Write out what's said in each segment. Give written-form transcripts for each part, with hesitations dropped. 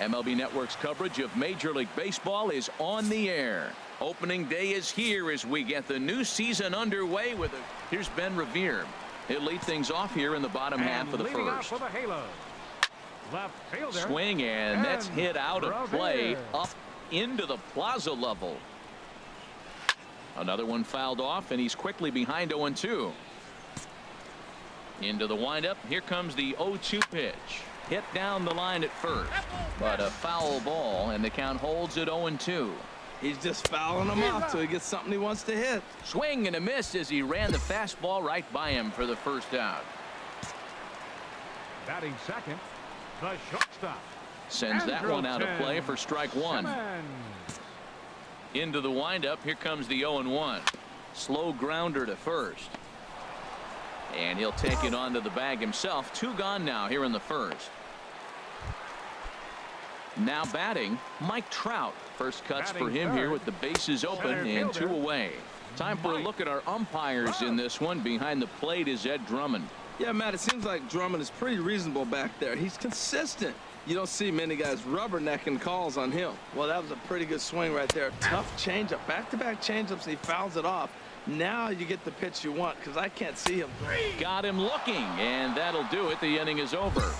MLB Network's coverage of Major League Baseball is on the air. Opening day is here as we get the new season underway with here's Ben Revere. He'll lead things off here in the bottom half of the first. For the halo. Left fielder. Swing, and that's hit out of play up into the plaza level. Another one fouled off, and he's quickly behind 0-2. Into the windup. Here comes the 0-2 pitch. Hit down the line at first, but a foul ball, and the count holds at 0-2. He's just fouling him off till he gets something he wants to hit. Swing and a miss as he ran the fastball right by him for the first out. Batting second, the shortstop. Sends that one out of play for strike one. Into the windup. Here comes the 0-1. Slow grounder to first. And he'll take it onto the bag himself. 2 gone now here in the first. Now batting, Mike Trout. First cuts for him here with the bases open and 2 away. Time for a look at our umpires in this one. Behind the plate is Ed Drummond. Yeah, Matt, it seems like Drummond is pretty reasonable back there. He's consistent. You don't see many guys rubbernecking calls on him. Well, that was a pretty good swing right there. Tough changeup. Back-to-back changeups, and he fouls it off. Now you get the pitch you want because I can't see him. Got him looking, and that'll do it. The inning is over.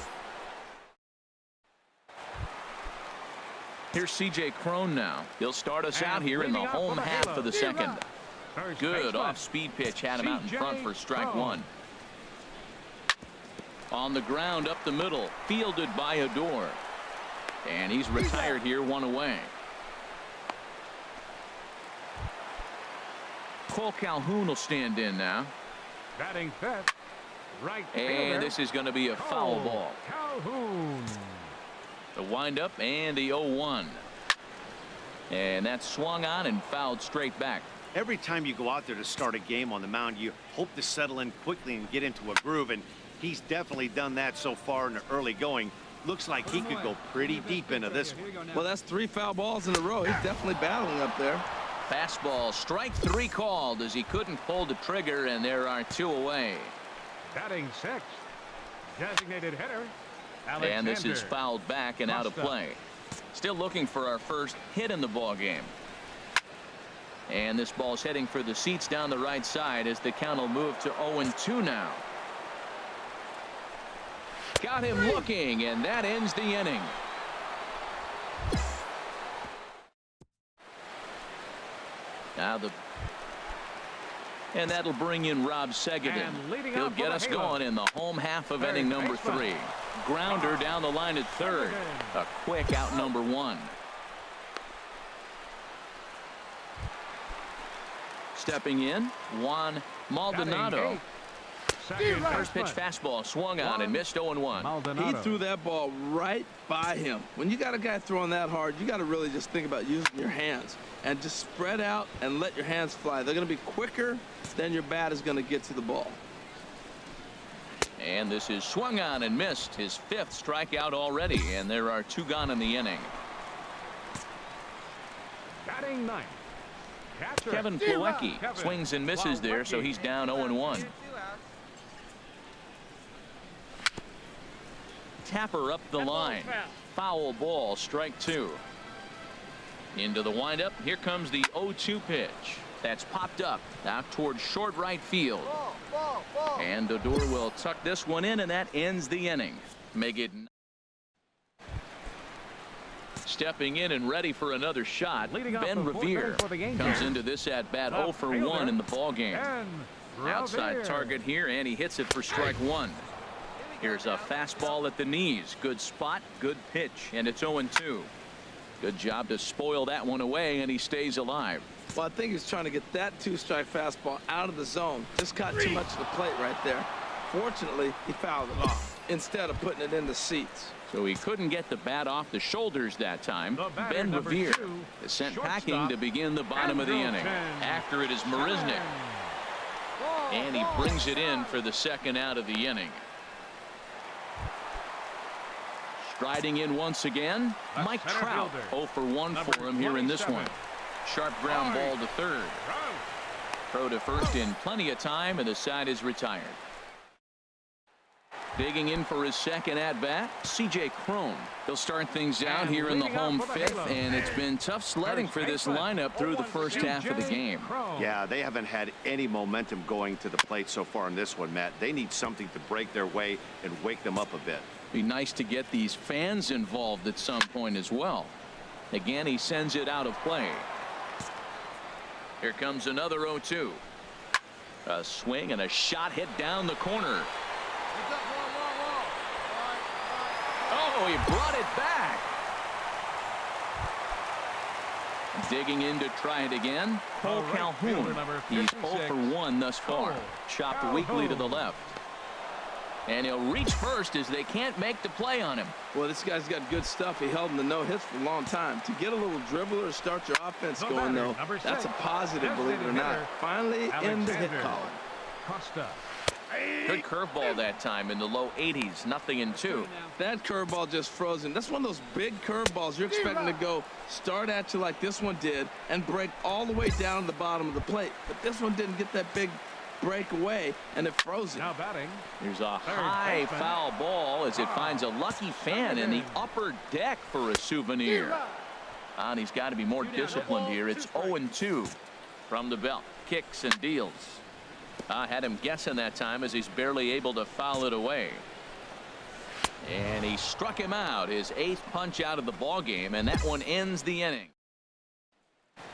Here's C.J. Cron now. He'll start us out here in the home half of the second. Good off-speed pitch had him out in front for strike one. On the ground up the middle, fielded by Odor. And he's retired here, 1 away. Cole Calhoun will stand in now. Batting fifth, right fielder. And this is going to be a foul ball. Calhoun. The windup and the 0-1. And that's swung on and fouled straight back. Every time you go out there to start a game on the mound, you hope to settle in quickly and get into a groove, and he's definitely done that so far in the early going. Looks like he could go pretty deep into this one. Well, that's 3 foul balls in a row. He's definitely battling up there. Fastball, strike 3 called as he couldn't pull the trigger, and there are 2 away. Batting sixth, designated hitter. And this is fouled back and out of play. Still looking for our first hit in the ball game. And this ball's heading for the seats down the right side as the count will move to 0-2 now. Got him looking, and that ends the inning. Now and that'll bring in Rob Segedin. He'll get us going in the home half of inning number 3. Grounder down the line at third. A quick out number 1. Stepping in, Juan Maldonado. First pitch fastball swung on and missed 0-1. He threw that ball right by him. When you got a guy throwing that hard, you got to really just think about using your hands and just spread out and let your hands fly. They're going to be quicker than your bat is going to get to the ball. And this is swung on and missed, his 5th strikeout already, and there are 2 gone in the inning. Batting ninth, Kevin Plawecki swings and misses there, so he's down 0-1. Tapper up the line. Foul ball, strike 2. Into the windup. Here comes the 0-2 pitch. That's popped up out towards short right field. And Odor will tuck this one in, and that ends the inning. Make it. Stepping in and ready for another shot, Ben Revere comes into this at bat 0 for 1 in the ball game. Outside target here, and he hits it for strike 1. Here's a fastball at the knees. Good spot, good pitch, and it's 0-2. Good job to spoil that one away, and he stays alive. Well, I think he's trying to get that 2-strike fastball out of the zone. Just caught too much of the plate right there. Fortunately, he fouled it off instead of putting it in the seats. So he couldn't get the bat off the shoulders that time. Ben Revere is sent packing to begin the bottom of the inning. After it is Marisnick. And he brings it in for the 2nd out of the inning. Striding in once again, Mike Trout. 0 for 1 for him here in this one. Sharp ground ball to third. Throw to first in plenty of time, and the side is retired. Digging in for his second at-bat, C.J. Cron. He'll start things out here in the home fifth, and it's been tough sledding for this lineup through the first half of the game. Yeah, they haven't had any momentum going to the plate so far in this one, Matt. They need something to break their way and wake them up a bit. Be nice to get these fans involved at some point as well. Again, he sends it out of play. Here comes another 0-2. A swing and a shot hit down the corner. Oh, he brought it back. Digging in to try it again. Cole Calhoun. He's 0 for 1 thus far. Chopped weakly to the left. And he'll reach first as they can't make the play on him. Well, this guy's got good stuff. He held him to no hits for a long time. To get a little dribbler to start your offense going, though, that's a positive, believe it or not. Finally in the hit column. Good curveball that time in the low 80s, 0-2. That curveball just froze him. That's one of those big curveballs you're expecting to go start at you like this one did and break all the way down to the bottom of the plate. But this one didn't get that big break away, and it froze him. Now batting. There's a high foul ball as it finds a lucky fan in the upper deck for a souvenir. And he's got to be more disciplined here. It's 0-2 from the belt. Kicks and deals. Had him guessing that time as he's barely able to foul it away. And he struck him out, his 8th punch out of the ball game, and that one ends the inning.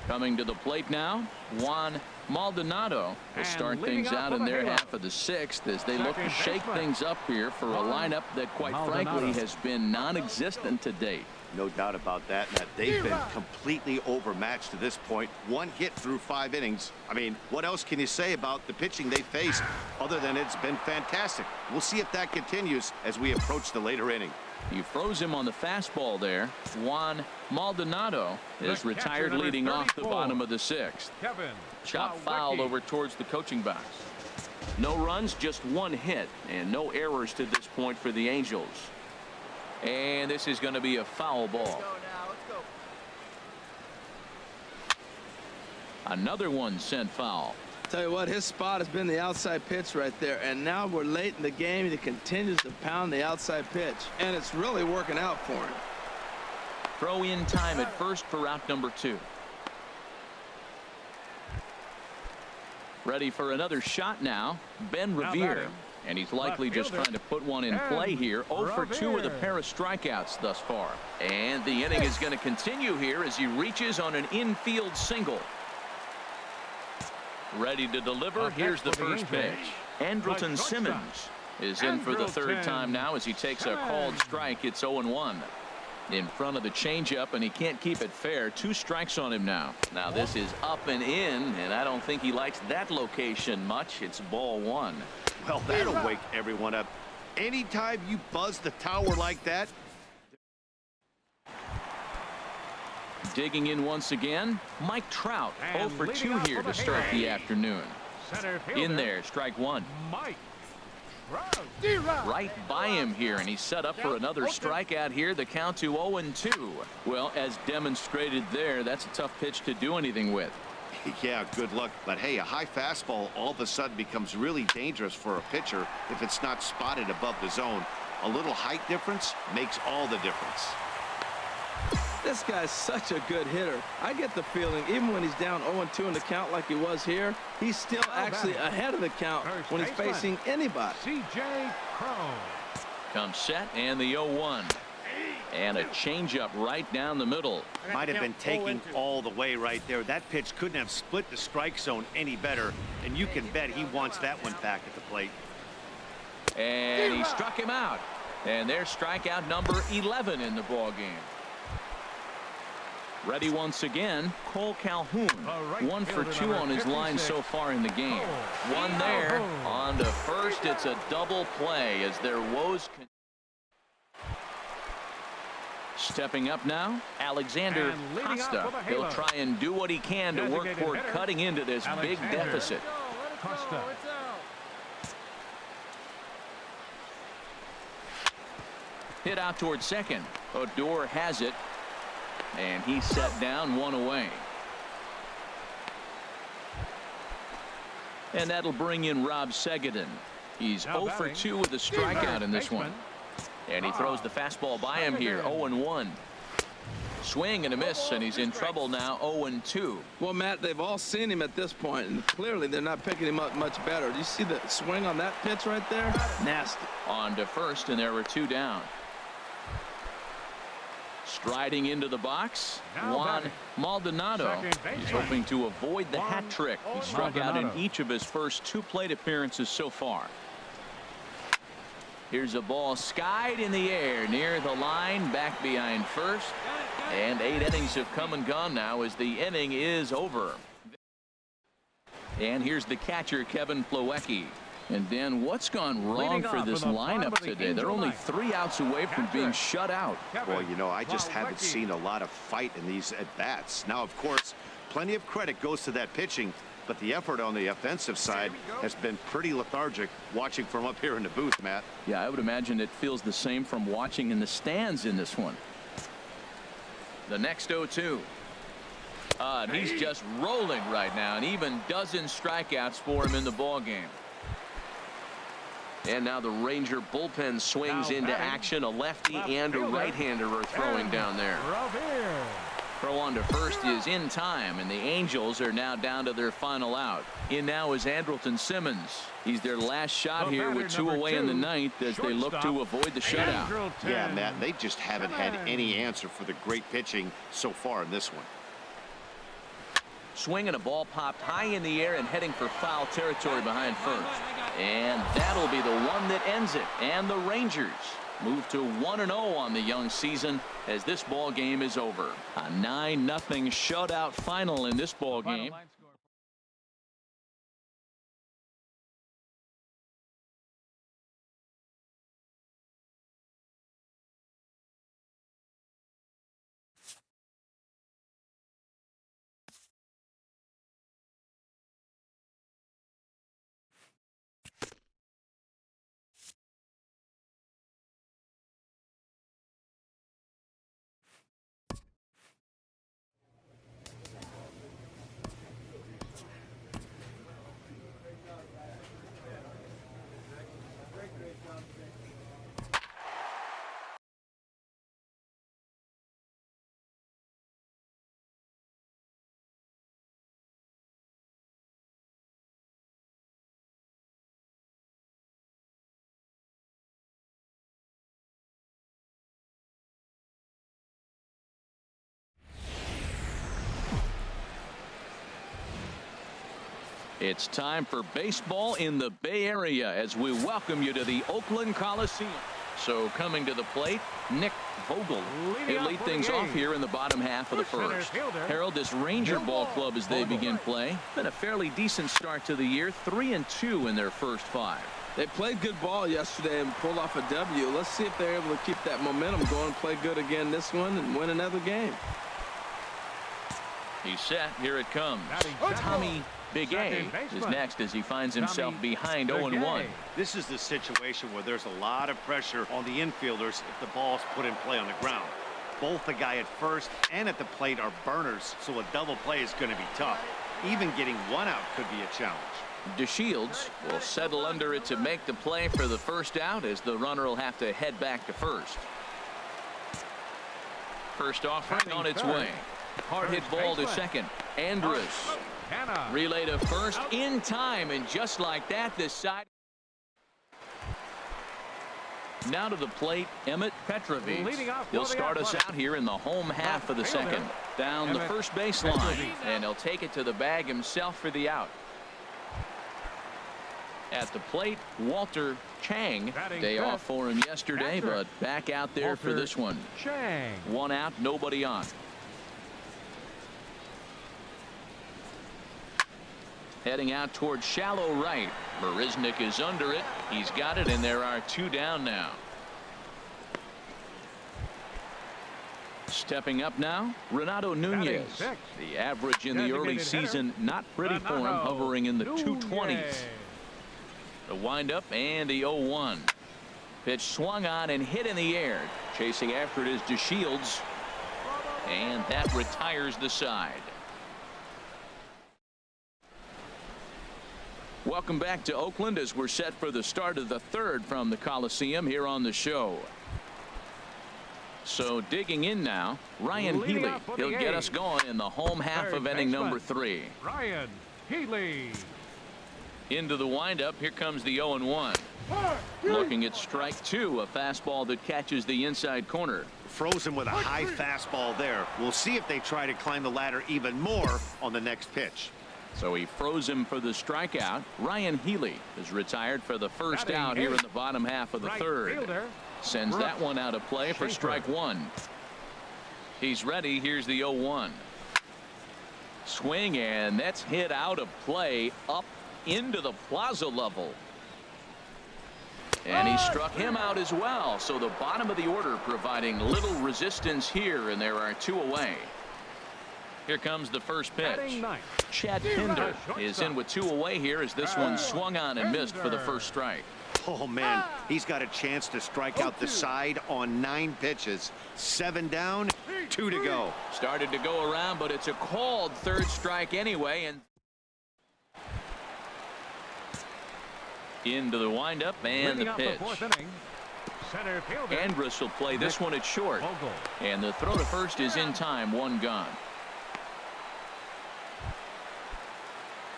Coming to the plate now, Juan Maldonado will start things out in their half of the 6th as they look to shake things up here for a lineup that, quite frankly, has been non-existent to date. No doubt about that, Matt. They've been completely overmatched to this point. 1 hit through 5 innings. I mean, what else can you say about the pitching they faced other than it's been fantastic? We'll see if that continues as we approach the later inning. You froze him on the fastball there. Juan Maldonado is retired leading off the bottom of the 6th. Chop foul over towards the coaching box. No runs, just 1 hit, and no errors to this point for the Angels. And this is going to be a foul ball. Another one sent foul. Tell you what, his spot has been the outside pitch right there, and now we're late in the game. He continues to pound the outside pitch, and it's really working out for him. Throw in time at first for out number 2. Ready for another shot now, Ben Revere. And he's likely just trying to put one in play here. 0 for 2 with a pair of strikeouts thus far. And the inning is going to continue here as he reaches on an infield single. Ready to deliver. Here's the first pitch. Andrelton Simmons is in for the 3rd time now as he takes a called strike. It's 0-1. In front of the changeup, and he can't keep it fair. 2 strikes on him now. Now this is up and in, and I don't think he likes that location much. It's ball 1. Well, that'll wake everyone up. Anytime you buzz the tower like that. Digging in once again, Mike Trout. 0 for 2 here to start the afternoon. In there, strike 1. Mike. Right by him here, and he's set up for another strikeout here. The count to 0-2. Well, as demonstrated there, that's a tough pitch to do anything with. Yeah, good luck. But hey, a high fastball all of a sudden becomes really dangerous for a pitcher if it's not spotted above the zone. A little height difference makes all the difference. This guy's such a good hitter. I get the feeling even when he's down 0-2 in the count like he was here, he's still actually ahead of the count when he's facing anybody. C.J. Cron. Comes set, and the 0-1. And a changeup right down the middle. Might have been taking all the way right there. That pitch couldn't have split the strike zone any better, and you can bet he wants that one back at the plate. And he struck him out. And there's strikeout number 11 in the ball game. Ready once again, Cole Calhoun. 1 for 2 on his line so far in the game. 1 there. On to first. It's a double play as their woes. Stepping up now, Alexander Costa. He'll try and do what he can to work toward cutting into this big deficit. Costa. Hit out toward second. Odor has it. And he's set down, 1 away. And that'll bring in Rob Segedin. He's Now 0 for batting, 2 with a strikeout in this one. And he throws the fastball by him here. 0-1. Swing and a miss, and he's in trouble now. 0-2. Well, Matt, they've all seen him at this point, and clearly they're not picking him up much better. Do you see the swing on that pitch right there? Nasty. On to first, and there were 2 down. Striding into the box, Now Juan batting, Maldonado. second baseman, He's hoping to avoid the hat Juan trick. He struck out in Maldonado. each of his first 2 plate appearances so far. Here's a ball skied in the air near the line, back behind first. And 8 innings have come and gone now as the inning is over. And here's the catcher, Kevin Plawecki. And Dan, what's gone wrong Leading for off this from the bottom lineup of the today? They're only Angel 3 outs away from Catcher. being shut out. Well, you know, I just haven't Plawecki. seen a lot of fight in these at-bats. Now, of course, plenty of credit goes to that pitching, but the effort on the offensive side has been pretty lethargic watching from up here in the booth, Matt. Yeah, I would imagine it feels the same from watching in the stands in this one. The next 0-2. And he's just rolling right now, and even dozen strikeouts for him in the ball game. And now the Ranger bullpen swings Now into batting, action. A lefty left and a fielder, right-hander are throwing and down there. Revere. Throw on to first is in time, and the Angels are now down to their final out. In now is Andrelton Simmons. He's their last shot The here batter, with 2 number away in the 2, ninth as they look to shortstop, avoid the shutout. Andrelton Yeah, Matt, they just haven't had Simmons. any answer for the great pitching so far in this one. Swing and a ball popped high in the air and heading for foul territory behind first. And that'll be the one that ends it. And the Rangers move to 1-0 on the young season as this ball game is over. A 9-0 shutout final in this ball Final game. line score. It's time for baseball in the Bay Area as we welcome you to the Oakland Coliseum. So coming to the plate, Nick Vogel. He'll lead things off here in the bottom half of the first. Harold, this Ranger ball club as they begin play. Been a fairly decent start to the year. 3-2 in their first 5. They played good ball yesterday and pulled off a W. Let's see if they're able to keep that momentum going, play good again this one, and win another game. He's set. Here it comes. Batting Tommy Big A second baseman. is next as he finds himself Tommy behind Big 0-1. A. This is the situation where there's a lot of pressure on the infielders if the ball's put in play on the ground. Both the guy at first and at the plate are burners, so a double play is going to be tough. Even getting 1 out could be a challenge. DeShields will settle under it to make the play for the first out as the runner will have to head back to first. First offering on its way. Hard hit ball to second. Andrus. Hannah. Relay to first in time, and just like that, this side. Now to the plate, Emmett Petrovic. Leading off He'll for the start us Athletics. out here in the home half of the fielder, second. Down the Emmett first baseline, Petrovic. and he'll take it to the bag himself for the out. At the plate, Walter Chang. Batting Day fifth, off for him yesterday, catcher, but back out there for Walter this one. Chang. 1 out, nobody on. Heading out towards shallow right. Marisnik is under it. He's got it, and there are 2 down now. Stepping up now, Renato Nunez. sixth. The average in the early Designated hitter, season, not pretty for him, Renato hovering in the Nunez. 220s. The windup and the 0-1. Pitch swung on and hit in the air. Chasing after it is DeShields. And that retires the side. Welcome back to Oakland as we're set for the start of the third from the Coliseum here on the show. So digging in now, Ryan Healy. He'll get us going in the home half of inning number 3. Ryan Healy. Into the windup. Here comes the 0-1. Looking at strike 2, a fastball that catches the inside corner. Frozen with a high fastball there. We'll see if they try to climb the ladder even more on the next pitch. So he froze him for the strikeout. Ryan Healy is retired for the first out here in the bottom half of the third. Sends that one out of play for strike 1. He's ready. Here's the 0-1. Swing, and that's hit out of play up into the plaza level. And he struck him out as well. So the bottom of the order providing little resistance here, and there are 2 away. Here comes the first pitch. Chad Pinder is in with 2 away here as this one swung on and missed for the first strike. Oh, man, he's got a chance to strike out the side on 9 pitches. 7 down, 2 to go. Started to go around, but it's a called third strike anyway. And into the windup and the pitch. Andrus will play this one at short. And the throw to first is in time. 1 gone.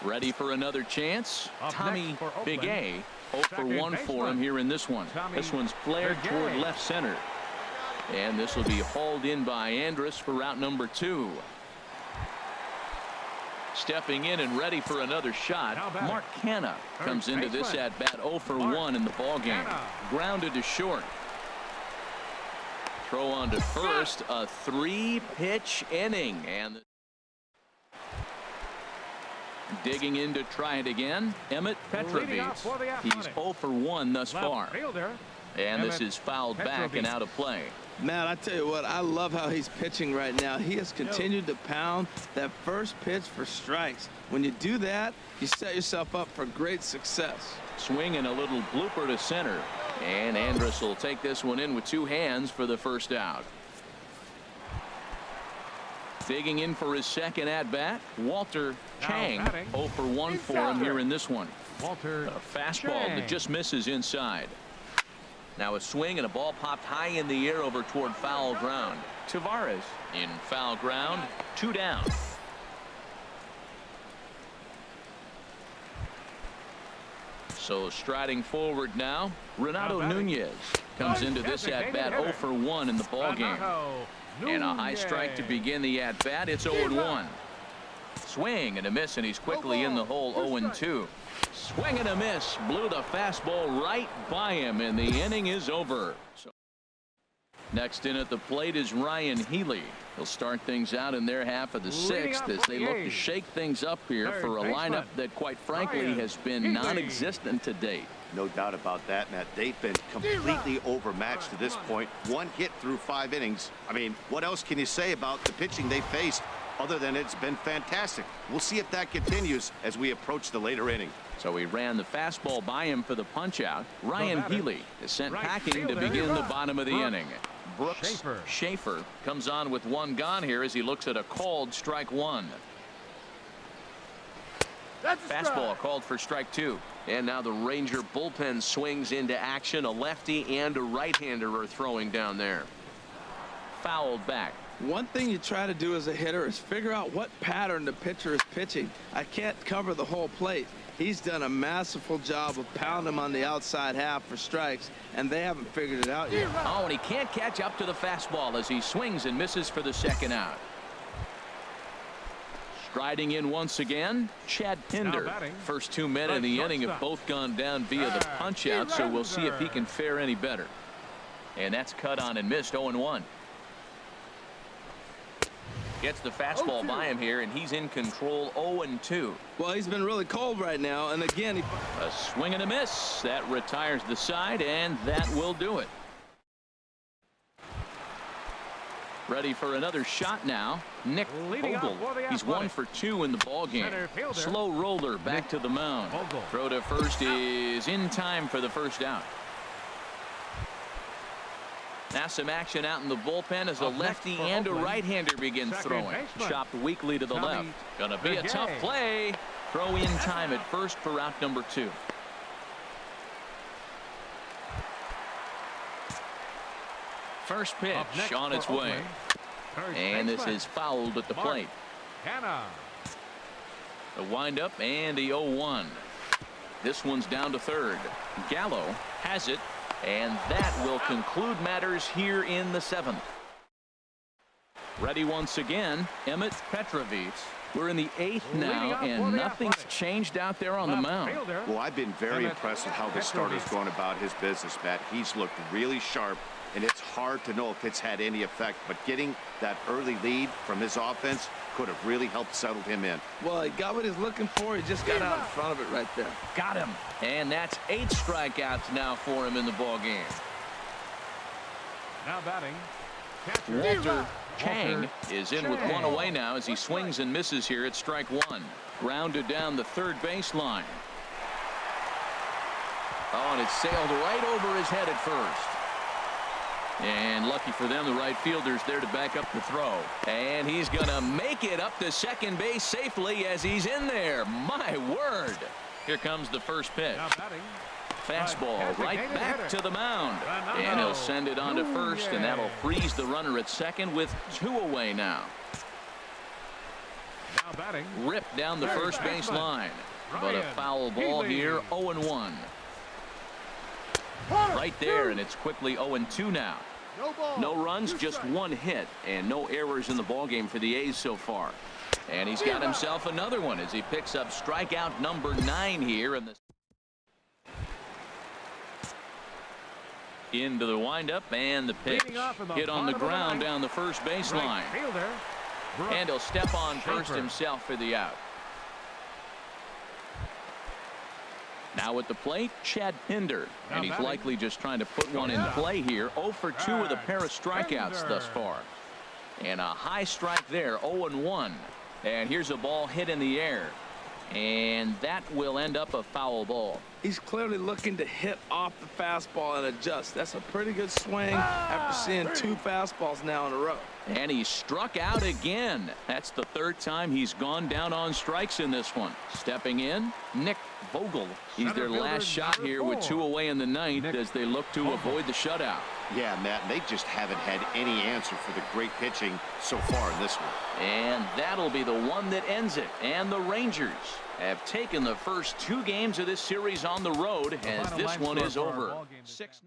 Ready for another chance. Tommy Bigay. 0 for 1 for him here in this one. This one's flared toward left center. And this will be hauled in by Andrus for route number 2. Stepping in and ready for another shot. Mark Canha comes into this at bat 0 for 1 in the ball game. Grounded to short. Throw on to first. A 3-pitch inning. And digging in to try it again. Emmett Petrovic. He's 0 for 1 thus far. And this is fouled back and out of play. Man, I tell you what, I love how he's pitching right now. He has continued to pound that first pitch for strikes. When you do that, you set yourself up for great success. Swing and a little blooper to center. And Andrus will take this one in with 2 hands for the first out. Digging in for his second at bat, Walter Chang. 0 for 1 for him here in this one. A fastball that just misses inside. Now a swing and a ball popped high in the air over toward foul ground. Tavares in foul ground. 2 down. So striding forward now, Renato Nunez comes into this at bat 0 for 1 in the ball game. And a high strike to begin the at bat. It's 0-1. Swing and a miss, and he's quickly in the hole. 0-2. Swing and a miss. Blew the fastball right by him, and the inning is over. So next in at the plate is Ryan Healy. He'll start things out in their half of the 6th as they look to shake things up here for a lineup that, quite frankly, has been non-existent to date. No doubt about that, Matt. They've been completely overmatched to this point. 1 hit through 5 innings. I mean, what else can you say about the pitching they faced other than it's been fantastic? We'll see if that continues as we approach the later inning. So he ran the fastball by him for the punch-out. Ryan Healy is sent packing to begin the bottom of the inning. Brooks Schaefer comes on with 1 gone here as he looks at a called strike 1. Fastball called for strike 2. And now the Ranger bullpen swings into action. A lefty and a right-hander are throwing down there. Fouled back. One thing you try to do as a hitter is figure out what pattern the pitcher is pitching. I can't cover the whole plate. He's done a masterful job of pounding him on the outside half for strikes, and they haven't figured it out yet. Oh, and he can't catch up to the fastball as he swings and misses for the second out. Striding in once again, Chad Pinder. First 2 men in the inning have both gone down via the punch-out, so we'll see if he can fare any better. And that's cut on and missed. 0-1. Gets the fastball by him here, and he's in control. 0-2. Well, he's been really cold right now, and again, a swing and a miss. That retires the side, and that will do it. Ready for another shot now. Nick Vogel. He's 1 for 2 in the ball game. Slow roller back to the mound. Throw to first is in time for the first out. Now some action out in the bullpen as a lefty and a right-hander begin throwing. Chopped weakly to the left. Gonna be a tough play. Throw in time at first for route number 2. First pitch on its way. And this is fouled at the plate. The windup and the 0-1. This one's down to third. Gallo has it, and that will conclude matters here in the 7th. Ready once again, Emmett Petrovich. We're in the 8th now, and nothing's changed out there on the mound. Well, I've been very impressed with how this starter's going about his business, Matt. He's looked really sharp, and it's hard to know if it's had any effect, but getting that early lead from his offense could have really helped settle him in. Well, he got what he's looking for. He just got out in front of it right there. Got him. And that's 8 strikeouts now for him in the ball game. Now batting, Walter Chang is in with 1 away now as he swings and misses here at strike 1. Grounded down the third baseline. Oh, and it sailed right over his head at first. And lucky for them, the right fielder's there to back up the throw. And he's going to make it up to second base safely as he's in there. My word. Here comes the first pitch. Fastball right back to the mound. And he'll send it on to first, and that'll freeze the runner at second with 2 away now. Ripped down the first base line. But a foul ball here, 0-1. Right there, and it's quickly 0-2 now. No runs, just 1 hit, and no errors in the ballgame for the A's so far. And he's got himself another one as he picks up strikeout number 9 here in the into the windup, and the pitch hit on the ground down the first baseline. And he'll step on first himself for the out. Now at the plate, Chad Pinder, and he's likely just trying to put one in play here. 0 for 2 with a pair of strikeouts thus far. And a high strike there, 0-1. And here's a ball hit in the air. And that will end up a foul ball. He's clearly looking to hit off the fastball and adjust. That's a pretty good swing after seeing 2 fastballs now in a row. And he struck out again. That's the 3rd time he's gone down on strikes in this one. Stepping in, Nick Vogel. He's their last shot here with 2 away in the 9th as they look to avoid the shutout. Yeah, Matt, they just haven't had any answer for the great pitching so far in this one. And that'll be the one that ends it. And the Rangers have taken the first 2 games of this series on the road as this one is over. 6.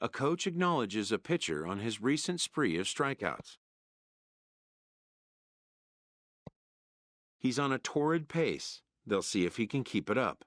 A coach acknowledges a pitcher on his recent spree of strikeouts. He's on a torrid pace. They'll see if he can keep it up.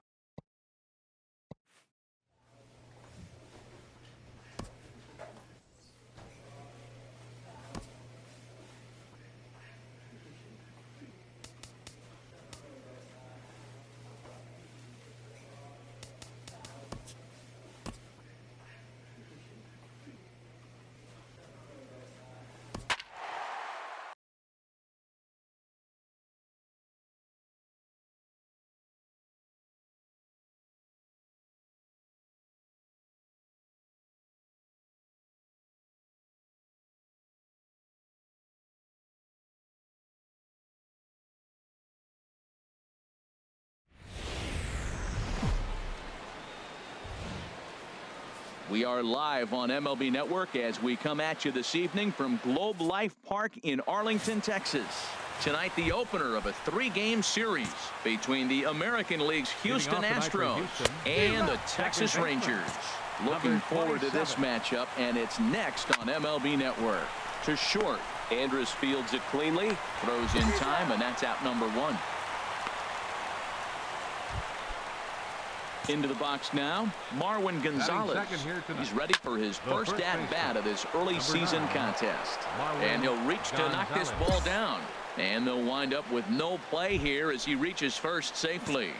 We are live on MLB Network as we come at you this evening from Globe Life Park in Arlington, Texas. Tonight, the opener of a 3-game series between the American League's Houston Astros and the Texas Rangers. Looking forward to this matchup, and it's next on MLB Network. To short, Andrus fields it cleanly, throws in time, and that's out number 1. Into the box now, Marwin Gonzalez. He's ready for his first at-bat of this early season contest. And he'll reach to knock this ball down. And they'll wind up with no play here as he reaches first safely.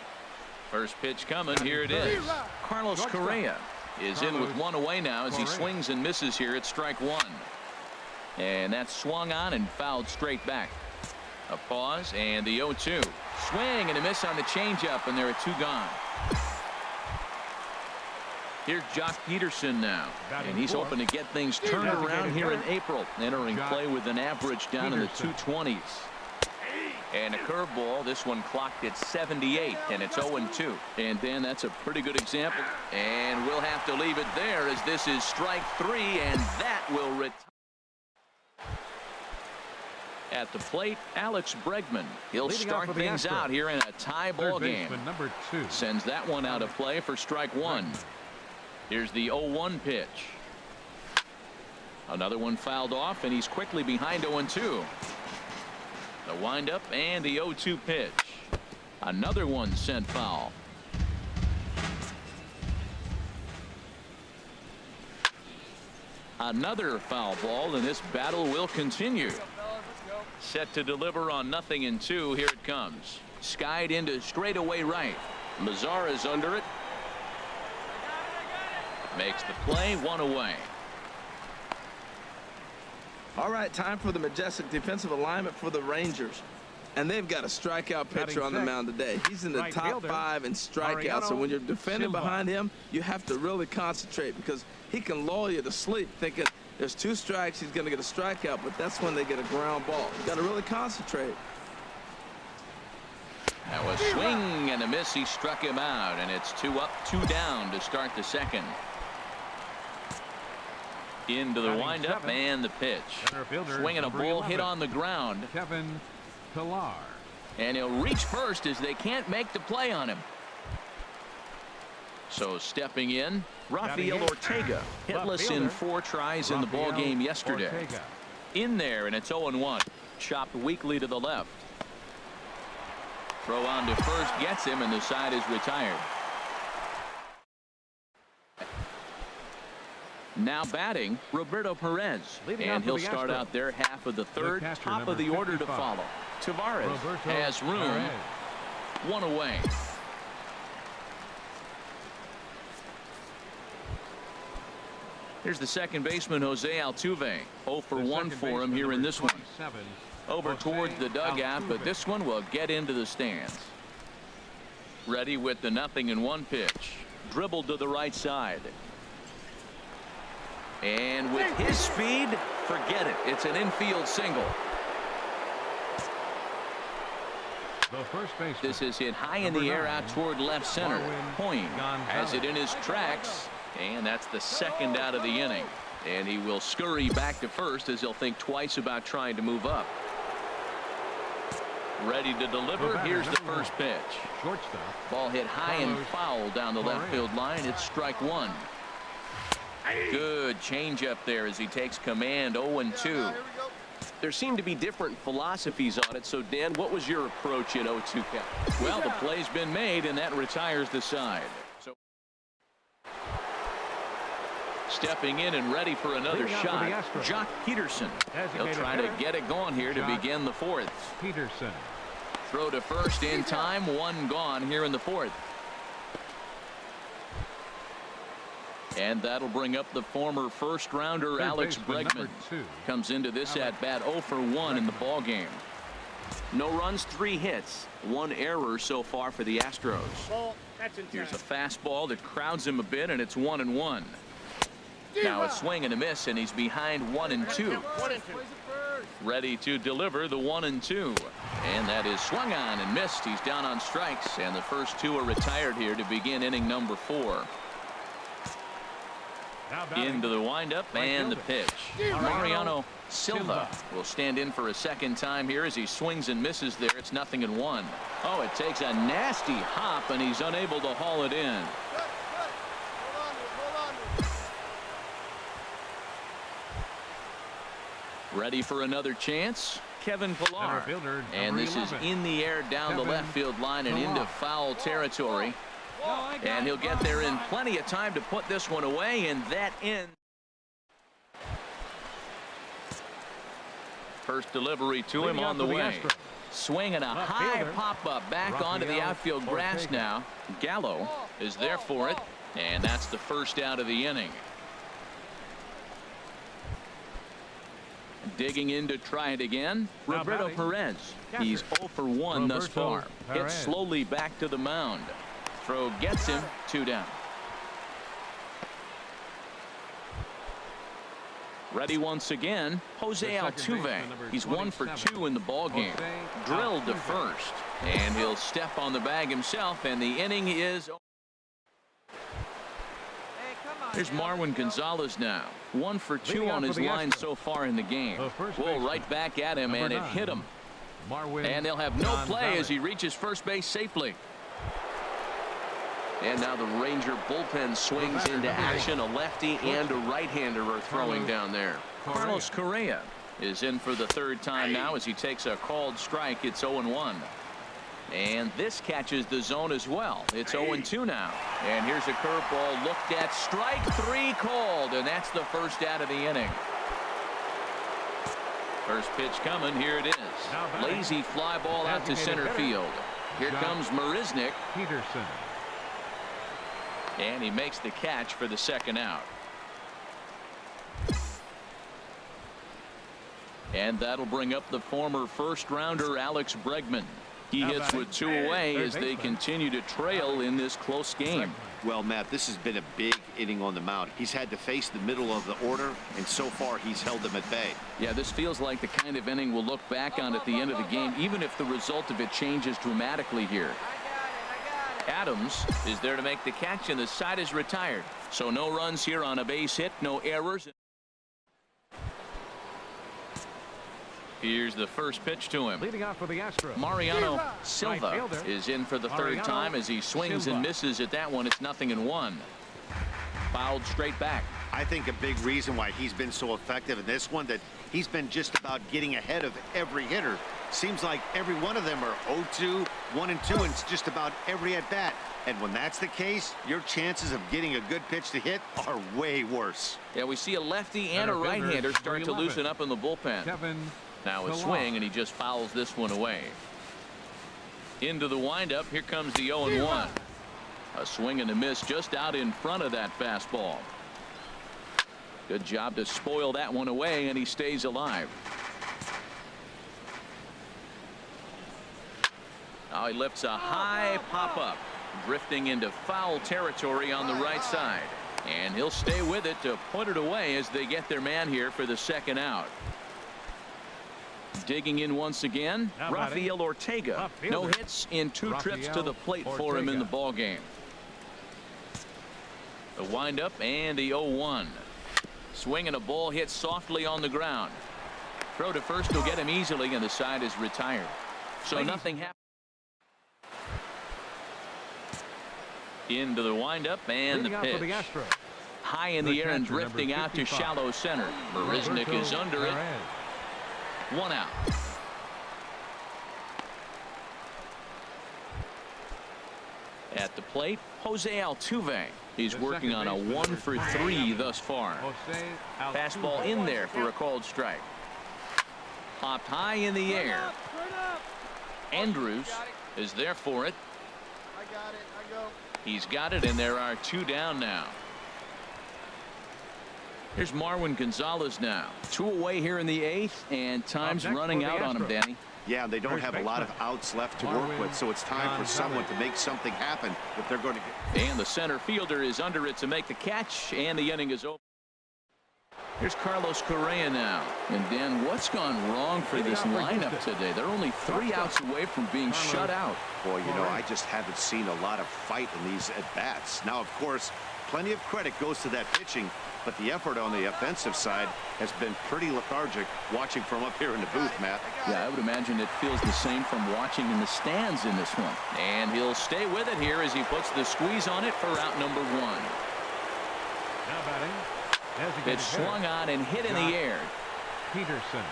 First pitch coming. Here it is. Carlos Correa is in with one away now as he swings and misses here at strike one. And that's swung on and fouled straight back. A pause and the 0-2. Swing and a miss on the changeup, and there are two gone. Here's Jock Peterson now, and he's hoping to get things turned around here in April, entering play with an average down in the 220s. And a curveball, this one clocked at 78, and it's 0-2. And Dan, that's a pretty good example. And we'll have to leave it there as this is strike three, and that will retire. At the plate, Alex Bregman. He'll start things out here in a tie ball game. Number 2. Sends that one out of play for strike one. Here's the 0-1 pitch. Another one fouled off, and he's quickly behind 0-2. The windup and the 0-2 pitch. Another one sent foul. Another foul ball, and this battle will continue. Set to deliver on 0-2. Here it comes. Skied into straightaway right. Lazar is under it. Makes the play, one away. All right, time for the majestic defensive alignment for the Rangers. And they've got a strikeout pitcher on the mound today. He's in the top 5 in strikeouts. So when you're defending behind him, you have to really concentrate because he can lull you to sleep thinking there's 2 strikes, he's going to get a strikeout, but that's when they get a ground ball. You got to really concentrate. That was swing and a miss. He struck him out, and it's 2 up, 2 down to start the second. Into the windup and the pitch. Swinging a ball hit on the ground. Kevin Pillar. And he'll reach first as they can't make the play on him. So stepping in, Rafael Ortega. Hitless in 4 tries in the ball game yesterday. In there, and it's 0-1. Chopped weakly to the left. Throw on to first gets him, and the side is retired. Now batting, Roberto Perez, and he'll start out their half of the third, top of the order to follow. Tavares has room, 1 away. Here's the second baseman, Jose Altuve. 0 for 1 for him here in this one. Over towards the dugout, but this one will get into the stands. Ready with the 0-1 pitch. Dribbled to the right side. And with his speed, forget it. It's an infield single. This is hit high in the air out toward left center. Point has it in his tracks, and that's the second out of the inning. And he will scurry back to first as he'll think twice about trying to move up. Ready to deliver. Here's the first pitch. Ball hit high and foul down the left field line. It's strike one. Good changeup there as he takes command. 0-2. There seem to be different philosophies on it. So, Dan, what was your approach in 0-2 count? Well, the play's been made, and that retires the side. So, stepping in and ready for another shot, Jock Peterson. He'll try to get it going here to begin the fourth. Peterson. Throw to first in time. 1 gone here in the fourth. And that'll bring up the former first-rounder Alex Bregman. Comes into this at-bat 0 for 1 in the ball game. No runs, 3 hits, 1 error so far for the Astros. Here's a fastball that crowds him a bit, and it's 1-1. Now a swing and a miss, and he's behind 1-2. Ready to deliver the 1-2. And that is swung on and missed. He's down on strikes, and the first 2 are retired here to begin inning number 4. Into the windup and the pitch. Mariano Silva will stand in for a second time here as he swings and misses there. It's 0-1. Oh, it takes a nasty hop, and he's unable to haul it in. Ready for another chance. Kevin Pillar. And this is in the air down the left field line and into foul territory. And he'll get there in plenty of time to put this one away, and that ends. First delivery to him on the way. Swinging a high pop-up back onto the outfield grass now. Gallo is there for it, and that's the first out of the inning. Digging in to try it again, Roberto Perez. He's 0 for 1 thus far. Hits slowly back to the mound. Throw gets him, 2 down. Ready once again, Jose Altuve. He's 1 for 2 in the ballgame. Drilled to first, and he'll step on the bag himself, and the inning is. Here's Marwin Gonzalez now. 1 for 2 on his line so far in the game. Well, right back at him, and it hit him. And they'll have no play as he reaches first base safely. And now the Ranger bullpen swings into action. A lefty and a right-hander are throwing down there. Carlos Correa is in for the 3rd time now as he takes a called strike. It's 0-1. And this catches the zone as well. It's 0-2 now. And here's a curveball looked at. Strike 3 called, and that's the first out of the inning. First pitch coming. Here it is. Lazy fly ball out to center field. Here comes Marisnick. Peterson. And he makes the catch for the 2nd out. And that'll bring up the former first-rounder Alex Bregman. He hits with 2 away as they continue to trail in this close game. Well, Matt, this has been a big inning on the mound. He's had to face the middle of the order, and so far he's held them at bay. Yeah, this feels like the kind of inning we'll look back on at the end of the game, even if the result of it changes dramatically here. Adams is there to make the catch, and the side is retired. So no runs here on a base hit, no errors. Here's the first pitch to him. Leading off for the Astros. Mariano Silva is in for the 3rd time as he swings and misses at that one. It's 0-1. Fouled straight back. I think a big reason why he's been so effective in this one, that he's been just about getting ahead of every hitter. Seems like every one of them are 0-2, 1-2, and it's just about every at bat. And when that's the case, your chances of getting a good pitch to hit are way worse. Yeah, we see a lefty and a right-hander start to loosen up in the bullpen. Now a swing, and he just fouls this one away. Into the windup. Here comes the 0-1. A swing and a miss just out in front of that fastball. Good job to spoil that one away, and he stays alive. Now he lifts a high pop-up, drifting into foul territory on the right side. And he'll stay with it to put it away as they get their man here for the 2nd out. Digging in once again, Rafael Ortega. No hits in 2 trips to the plate for him in the ball game. The windup and the 0-1. Swinging a ball hit softly on the ground. Throw to first will get him easily, and the side is retired. So nothing happened. Into the windup and the pitch. High in the air and drifting out to shallow center. Marisnick is under it. 1 out. At the plate, Jose Altuve. He's working on a 1 for 3 thus far. Fastball in there for a called strike. Popped high in the air. Andrews is there for it. He's got it, and there are 2 down now. Here's Marwin Gonzalez now. 2 away here in the 8th, and time's running out on him, Danny. Yeah, they don't have a lot of outs left to work with, so it's time for someone to make something happen if they're going to get. And the center fielder is under it to make the catch, and the inning is over. Here's Carlos Correa now. And Dan, what's gone wrong for this lineup today? They're only 3 outs away from being shut out. Boy, you know, I just haven't seen a lot of fight in these at-bats. Now, of course, plenty of credit goes to that pitching, but the effort on the offensive side has been pretty lethargic watching from up here in the booth, Matt. Yeah, I would imagine it feels the same from watching in the stands in this one. And he'll stay with it here as he puts the squeeze on it for out number 1. Now batting. It's swung on and hit in the air. Peterson.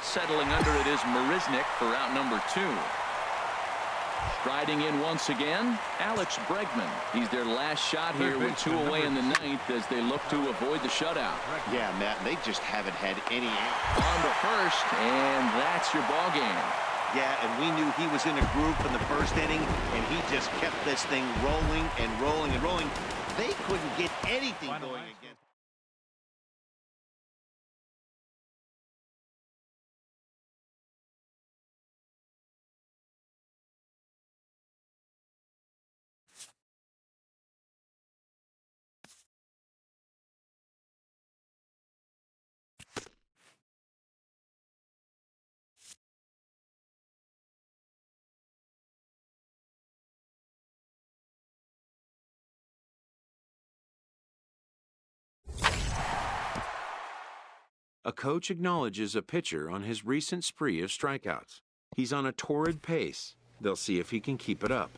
Settling under it is Marisnick for out number 2. Striding in once again, Alex Bregman. He's their last shot here with 2 away in the ninth as they look to avoid the shutout. Yeah, Matt, they just haven't had any. On to first, and that's your ball game. Yeah, and we knew he was in a groove in the first inning, and he just kept this thing rolling and rolling and rolling. They couldn't get anything going against. A coach acknowledges a pitcher on his recent spree of strikeouts. He's on a torrid pace. They'll see if he can keep it up.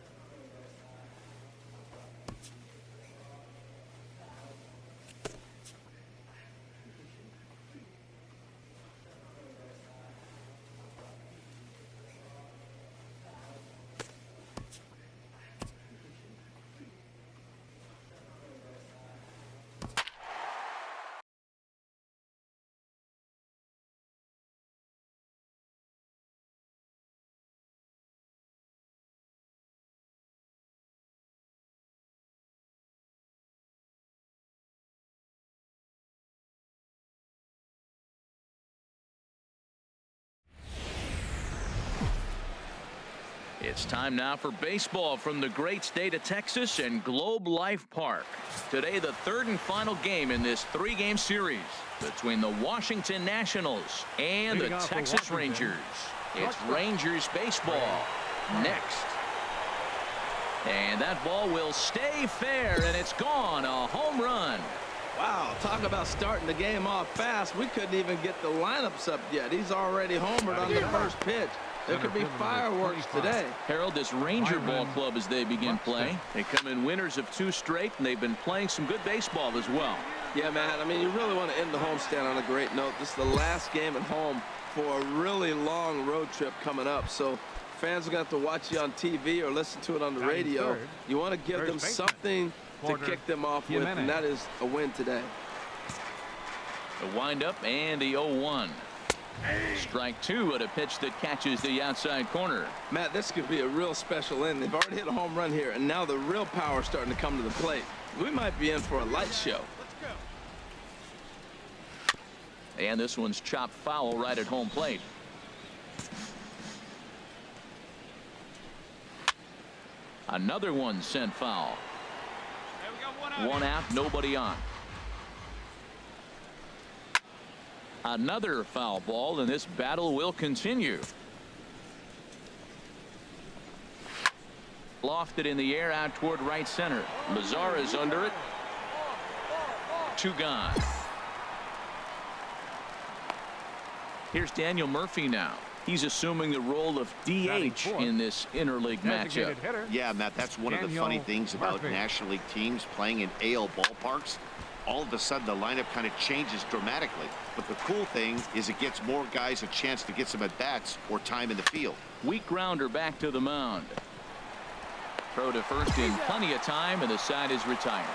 It's time now for baseball from the great state of Texas and Globe Life Park. Today, the third and final game in this 3-game series between the Washington Nationals and the Texas Rangers. It's Rangers baseball next. And that ball will stay fair, and it's gone. A home run. Wow, talk about starting the game off fast. We couldn't even get the lineups up yet. He's already homered on the first pitch. There could be fireworks today. Harold, this Ranger ball club as they begin play. They come in winners of 2 straight, and they've been playing some good baseball as well. Yeah, man. I mean, you really want to end the homestand on a great note. This is the last game at home for a really long road trip coming up. So fans are going to have to watch you on TV or listen to it on the radio. You want to give them something to kick them off with, and that is a win today. The windup and the 0-1. Strike 2 at a pitch that catches the outside corner. Matt, this could be a real special inning. They've already hit a home run here, and now the real power is starting to come to the plate. We might be in for a light show. And this one's chopped foul right at home plate. Another one sent foul. One out, nobody on. Another foul ball, and this battle will continue. Lofted in the air out toward right center. Lazar is under it. 2 gone. Here's Daniel Murphy now. He's assuming the role of DH in this interleague matchup. Yeah, Matt, that's one of the funny things about National League teams playing in AL ballparks. All of a sudden, the lineup kind of changes dramatically. But the cool thing is it gets more guys a chance to get some at-bats or time in the field. Weak grounder back to the mound. Throw to first in plenty of time, and the side is retired.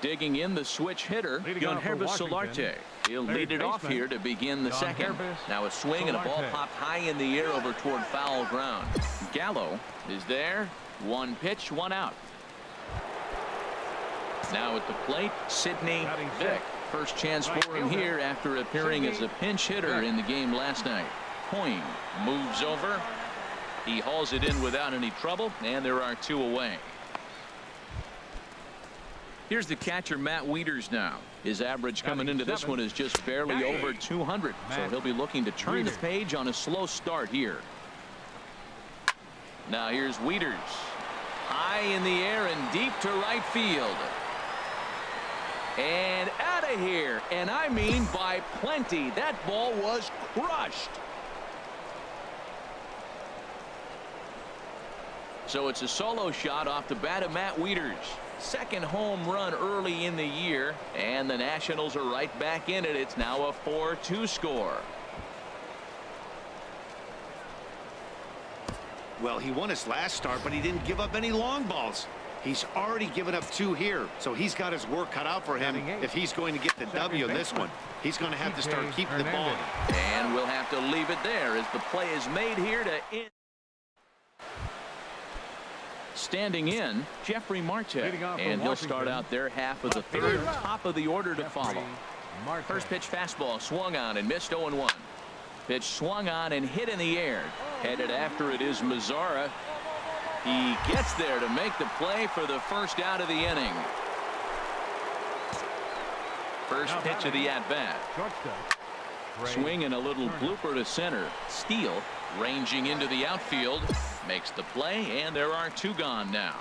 Digging in the switch hitter, Yonhervis Solarte. He'll lead it off here to begin the second. Now a swing and a ball popped high in the air over toward foul ground. Gallo is there. 1 pitch, 1 out. Now at the plate, Sidney Vick. First chance for him here after appearing as a pinch hitter in the game last night. Coyne moves over. He hauls it in without any trouble, and there are 2 away. Here's the catcher, Matt Wieters now. His average coming into this one is just barely over 200, so he'll be looking to turn the page on a slow start here. Now here's Wieters. High in the air and deep to right field. And out of here, and I mean by plenty. That ball was crushed. So it's a solo shot off the bat of Matt Wieters. Second home run early in the year, and the Nationals are right back in it. It's now a 4-2 score. Well, he won his last start, but he didn't give up any long balls. He's already given up 2 here, so he's got his work cut out for him if he's going to get the W in this one. He's going to have to start keeping the ball. And we'll have to leave it there as the play is made here to end. Standing in, Jeffrey Marte, and he'll start out their half of the third, top of the order to follow. First pitch fastball swung on and missed 0-1. Pitch swung on and hit in the air. Headed after it is Mazzara. He gets there to make the play for the first out of the inning. First pitch of the at-bat. Swing and a little blooper to center. Steele ranging into the outfield. Makes the play, and there are 2 gone now.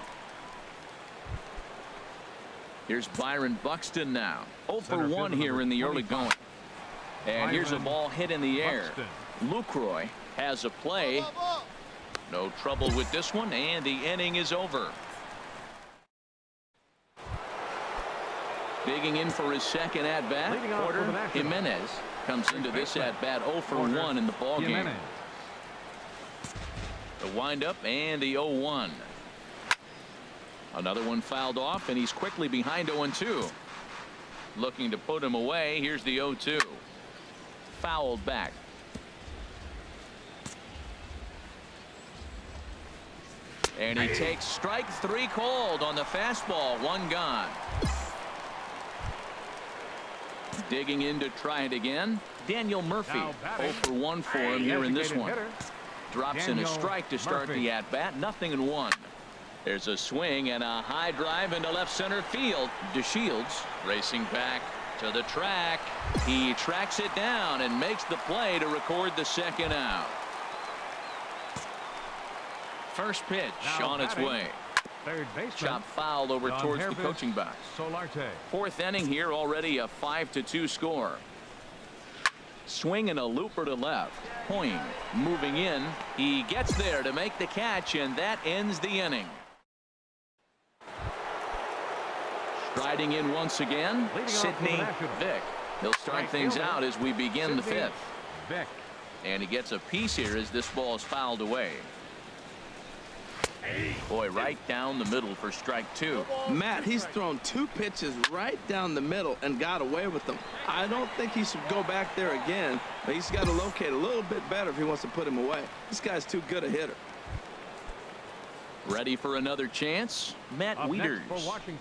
Here's Byron Buxton now. 0 for 1 here in the early going. And here's a ball hit in the air. Lucroy has a play. No trouble with this one, and the inning is over. Digging in for his second at-bat, Porter Jimenez comes into this at-bat 0 for 1 in the ballgame. The windup and the 0-1. Another one fouled off, and he's quickly behind 0-2. Looking to put him away. Here's the 0-2. Fouled back. And he takes strike 3 called on the fastball. 1 gone. Digging in to try it again. Daniel Murphy. 0 for 1 for him here in this one. Drops in a strike to start the at-bat. 0-1. There's a swing and a high drive into left center field. DeShields racing back to the track. He tracks it down and makes the play to record the second out. First pitch on its way. Third baseman. Chop fouled over towards the coaching box. Solarte. 4th inning here, already a 5-2 score. Swing and a looper to left. Point moving in. He gets there to make the catch, and that ends the inning. Striding in once again, Sidney Vick. He'll start things out as we begin the 5th. Vick. And he gets a piece here as this ball is fouled away. Boy, right down the middle for strike 2. Matt, he's thrown 2 pitches right down the middle and got away with them. I don't think he should go back there again, but he's got to locate a little bit better if he wants to put him away. This guy's too good a hitter. Ready for another chance? Matt Wieters.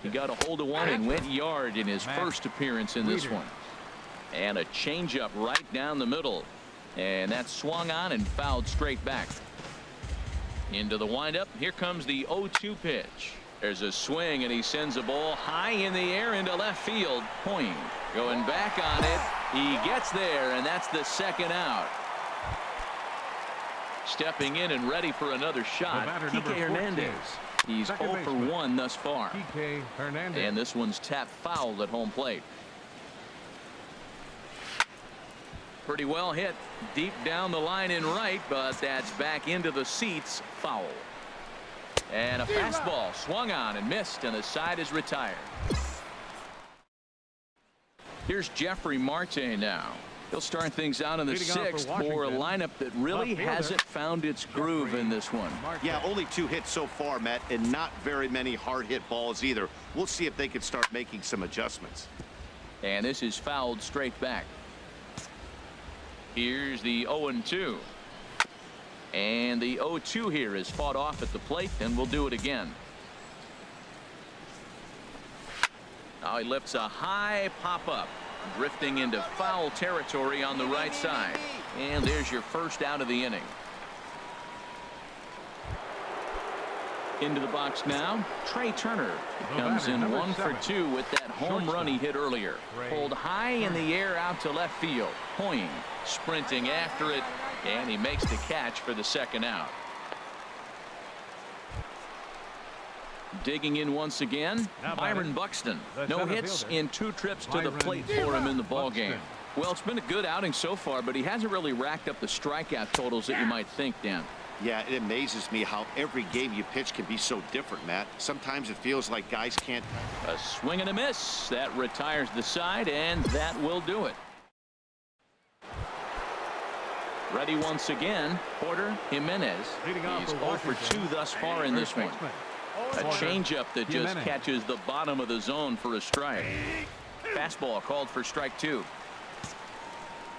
He got a hold of one and went yard in his first appearance in this one. And a changeup right down the middle. And that swung on and fouled straight back. Into the windup. Here comes the 0-2 pitch. There's a swing, and he sends a ball high in the air into left field. Point going back on it. He gets there, and that's the second out. Stepping in and ready for another shot, Kike Hernandez. He's 0 for 1 thus far. Kike Hernandez. And this one's tapped foul at home plate. Pretty well hit deep down the line in right, but that's back into the seats. Foul. And a fastball swung on and missed, and the side is retired. Here's Jeffrey Marte now. He'll start things out in the 6th for a lineup that really hasn't found its groove in this one. Yeah, only 2 hits so far, Matt, and not very many hard hit balls either. We'll see if they can start making some adjustments. And this is fouled straight back. Here's the 0-2. And the 0-2 here is fought off at the plate, and we'll do it again. Now he lifts a high pop-up, drifting into foul territory on the right side. And there's your first out of the inning. Into the box now, Trey Turner comes in 1 for 2 with that home run he hit earlier. Pulled high in the air out to left field. Point sprinting after it, and he makes the catch for the second out. Digging in once again, Byron Buxton. No hits in 2 trips to the plate for him in the ballgame. Well, it's been a good outing so far, but he hasn't really racked up the strikeout totals that you might think, Dan. Yeah, it amazes me how every game you pitch can be so different, Matt. Sometimes it feels like guys can't. A swing and a miss. That retires the side, and that will do it. Ready once again, Porter Jimenez. Leading off He's for 0 for 2 thus far in this one. A changeup that just catches the bottom of the zone for a strike. Fastball called for strike 2.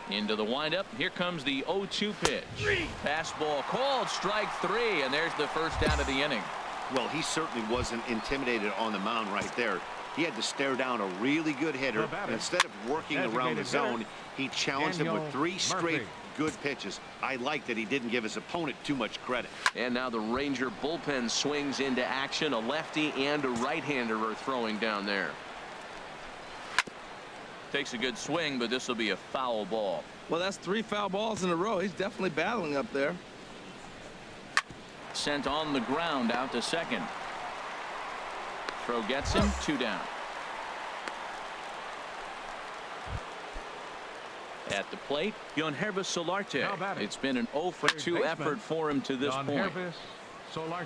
Into the windup. Here comes the 0-2 pitch. Fastball called strike 3, and there's the first out of the inning. Well, he certainly wasn't intimidated on the mound right there. He had to stare down a really good hitter. Instead of working around the zone, he challenged him with 3 straight good pitches. I like that he didn't give his opponent too much credit. And now the Ranger bullpen swings into action. A lefty and a right-hander are throwing down there. Takes a good swing, but this will be a foul ball. Well, that's 3 foul balls in a row. He's definitely battling up there. Sent on the ground out to second. Throw gets him, 2 down. At the plate, Yonhervis Solarte. It's been an 0 for 2 effort for him to this point.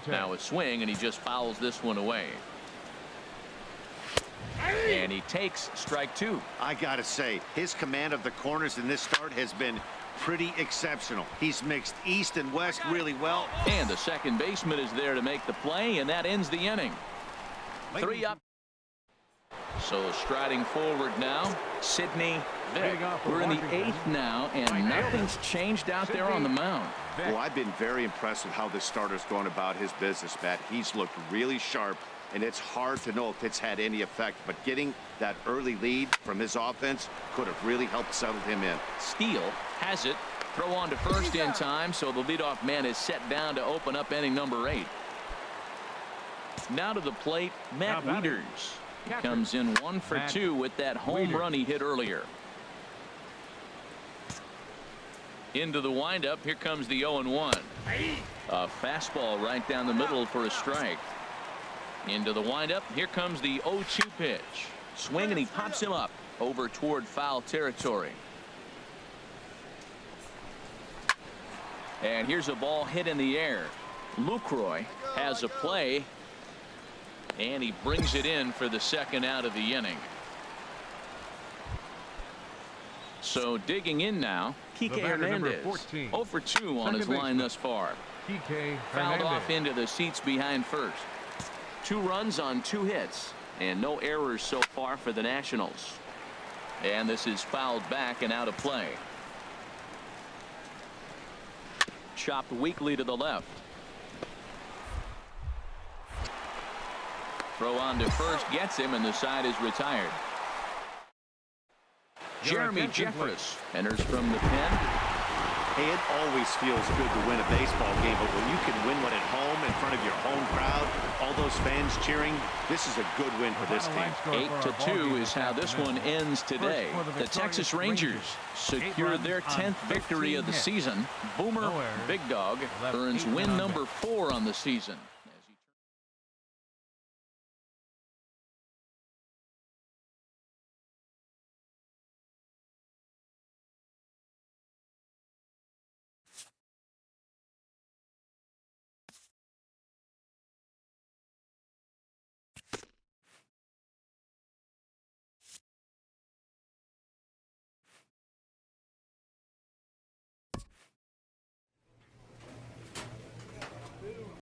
Now a swing, and he just fouls this one away. And he takes strike 2. I gotta say, his command of the corners in this start has been pretty exceptional. He's mixed east and west really well. And the second baseman is there to make the play, and that ends the inning. 3 up. So striding forward now, Sidney Vick. We're in the 8th now, and nothing's changed out there on the mound. Well, I've been very impressed with how this starter's going about his business, Matt. He's looked really sharp, and it's hard to know if it's had any effect, but getting that early lead from his offense could have really helped settle him in. Steele has it. Throw on to first in time, so the leadoff man is set down to open up inning number 8. Now to the plate, Matt Wieters. He comes in 1 for 2 with that home run he hit earlier. Into the windup. Here comes the 0-1. A fastball right down the middle for a strike. Into the windup. Here comes the 0-2 pitch. Swing, and he pops him up over toward foul territory. And here's a ball hit in the air. Lucroy has a play, and he brings it in for the second out of the inning. So digging in now, Kike Hernandez. 0 for 2 on his line thus far. Fouled off into the seats behind first. 2 runs on 2 hits, and no errors so far for the Nationals. And this is fouled back and out of play. Chopped weakly to the left. Throw on to first gets him, and the side is retired. Jeremy Jeffress enters from the pen. Hey, it always feels good to win a baseball game, but when you can win one at home in front of your home crowd, all those fans cheering, this is a good win for this team. 8-2 is how this one ends today. The Texas Rangers secure their 10th victory of the season. Boomer Big Dog earns win number 4 on the season.